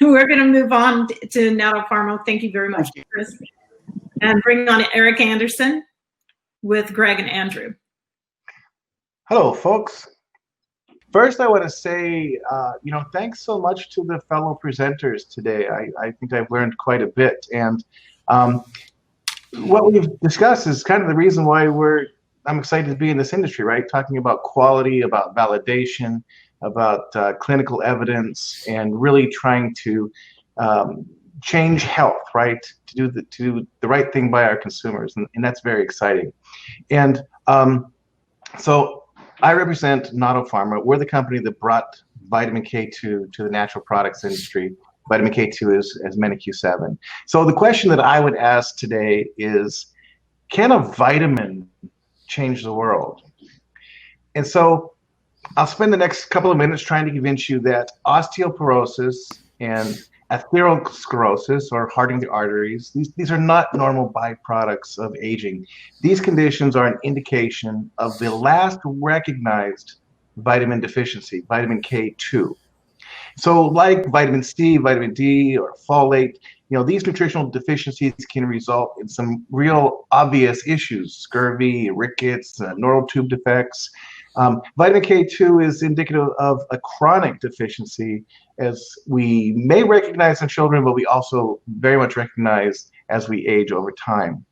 we're going to move on to Natto Pharma. Thank you very much, Chris. And bring on Eric Anderson with Greg and Andrew. Hello, folks. First, I want to say, thanks so much to the fellow presenters today. I think I've learned quite a bit. And what we've discussed is kind of the reason why I'm excited to be in this industry, right? Talking about quality, about validation, about clinical evidence, and really trying to change health, right? To do the right thing by our consumers, and that's very exciting. And so I represent Natto Pharma. We're the company that brought vitamin K2 to the natural products industry. Vitamin K2 is MeniQ7. So the question that I would ask today is, can a vitamin change the world? And so I'll spend the next couple of minutes trying to convince you that osteoporosis and atherosclerosis, or hardening the arteries, these are not normal byproducts of aging. These conditions are an indication of the last recognized vitamin deficiency, vitamin K2. So like vitamin C, vitamin D, or folate, these nutritional deficiencies can result in some real obvious issues: scurvy, rickets, neural tube defects. Vitamin K2 is indicative of a chronic deficiency, as we may recognize in children, but we also very much recognize as we age over time.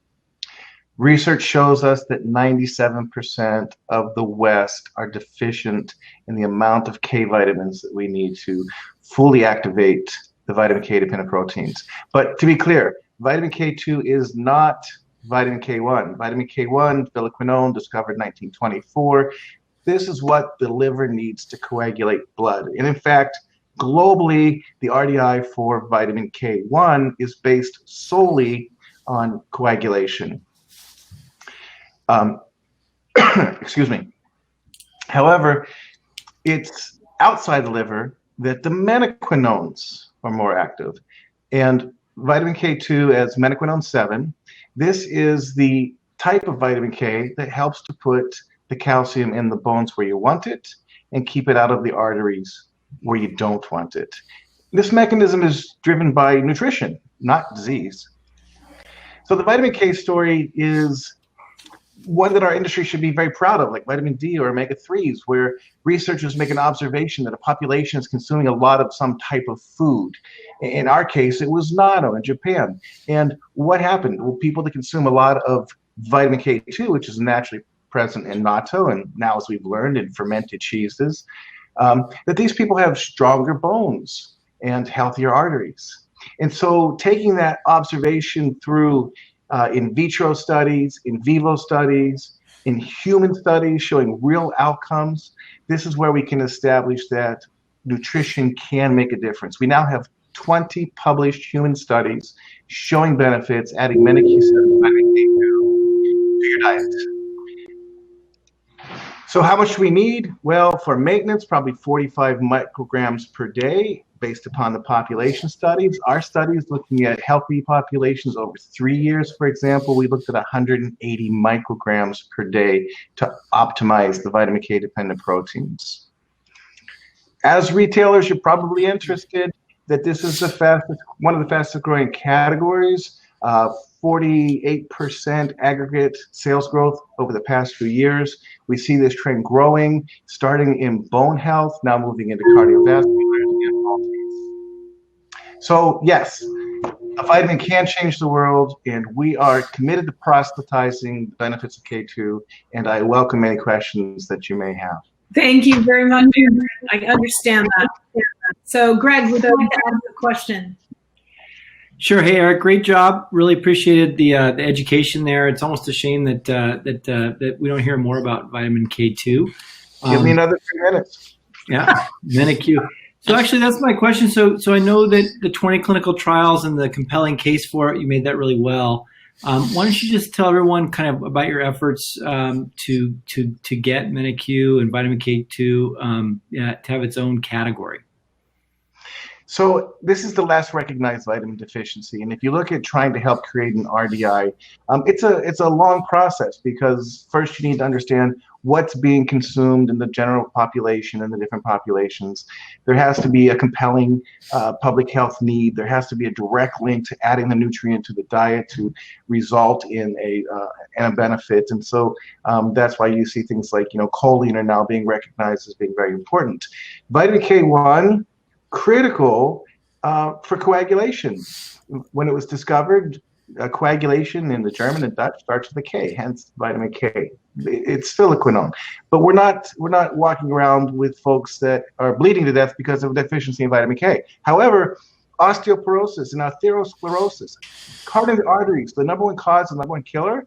Research shows us that 97% of the West are deficient in the amount of K vitamins that we need to fully activate the vitamin K dependent proteins. But to be clear, vitamin K2 is not vitamin K1. Vitamin K1, phylloquinone, discovered in 1924. This is what the liver needs to coagulate blood. And in fact, globally, the RDI for vitamin K1 is based solely on coagulation. Excuse me. However, it's outside the liver that the menaquinones are more active. And vitamin K2 as menaquinone 7, this is the type of vitamin K that helps to put the calcium in the bones where you want it and keep it out of the arteries where you don't want it. This mechanism is driven by nutrition, not disease. So the vitamin K story is one that our industry should be very proud of, like vitamin D or omega-3s, where researchers make an observation that a population is consuming a lot of some type of food. In our case, it was natto in Japan. And what happened? Well, people that consume a lot of vitamin K2, which is naturally present in natto, and now, as we've learned, in fermented cheeses, that these people have stronger bones and healthier arteries. And so taking that observation through in vitro studies, in vivo studies, in human studies showing real outcomes, this is where we can establish that nutrition can make a difference. We now have 20 published human studies showing benefits adding MeniQ7 vitamin K2 to your diet. So how much do we need? Well, for maintenance, probably 45 micrograms per day based upon the population studies. Our studies looking at healthy populations over 3 years, for example, we looked at 180 micrograms per day to optimize the vitamin K dependent proteins. As retailers, you're probably interested that this is one of the fastest growing categories. 48% aggregate sales growth over the past few years. We see this trend growing, starting in bone health, now moving into cardiovascular and all. So yes, a vitamin can change the world, and we are committed to proselytizing the benefits of K2, and I welcome any questions that you may have. Thank you very much. I understand that. So Greg, would you like to ask a question? Sure. Hey, Eric, great job. Really appreciated the education there. It's almost a shame that we don't hear more about vitamin K2. Give me another 3 minutes. Yeah, MeniQ. So actually, that's my question. So I know that the 20 clinical trials and the compelling case for it, you made that really well. Why don't you just tell everyone kind of about your efforts to get MeniQ and vitamin K2 to have its own category? So this is the last recognized vitamin deficiency, and if you look at trying to help create an RDI, it's a long process, because first you need to understand what's being consumed in the general population and the different populations. There has to be a compelling public health need. There has to be a direct link to adding the nutrient to the diet to result in a benefit, and so that's why you see things like choline are now being recognized as being very important. Vitamin K1, critical for coagulation. When it was discovered, coagulation in the German and Dutch starts with a K, hence vitamin K. It's phylloquinone. But we're not walking around with folks that are bleeding to death because of deficiency in vitamin K. However, osteoporosis and atherosclerosis, coronary arteries, the number one cause, the number one killer,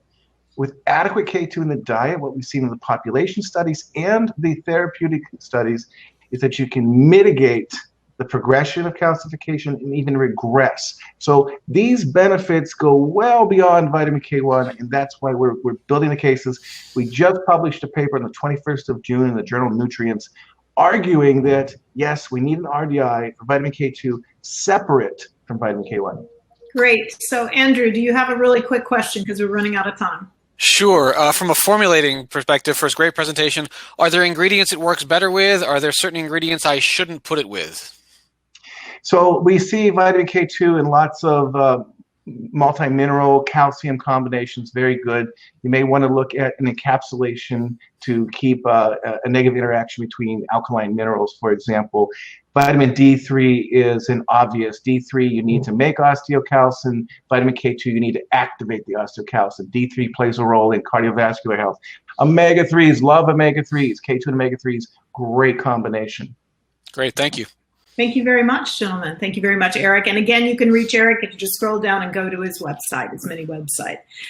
with adequate K2 in the diet, what we've seen in the population studies and the therapeutic studies is that you can mitigate the progression of calcification and even regress. So these benefits go well beyond vitamin K1, and that's why we're building the cases. We just published a paper on the 21st of June in the journal Nutrients, arguing that, yes, we need an RDI for vitamin K2 separate from vitamin K1. Great. So Andrew, do you have a really quick question, because we're running out of time? Sure. From a formulating perspective, first, great presentation. Are there ingredients it works better with? Are there certain ingredients I shouldn't put it with? So we see vitamin K2 in lots of multi-mineral calcium combinations, very good. You may want to look at an encapsulation to keep a negative interaction between alkaline minerals, for example. Vitamin D3 is an obvious. D3, you need to make osteocalcin. Vitamin K2, you need to activate the osteocalcin. D3 plays a role in cardiovascular health. Omega-3s, love omega-3s. K2 and omega-3s, great combination. Great, thank you. Thank you very much, gentlemen. Thank you very much, Eric. And again, you can reach Eric if you just scroll down and go to his website, his mini website.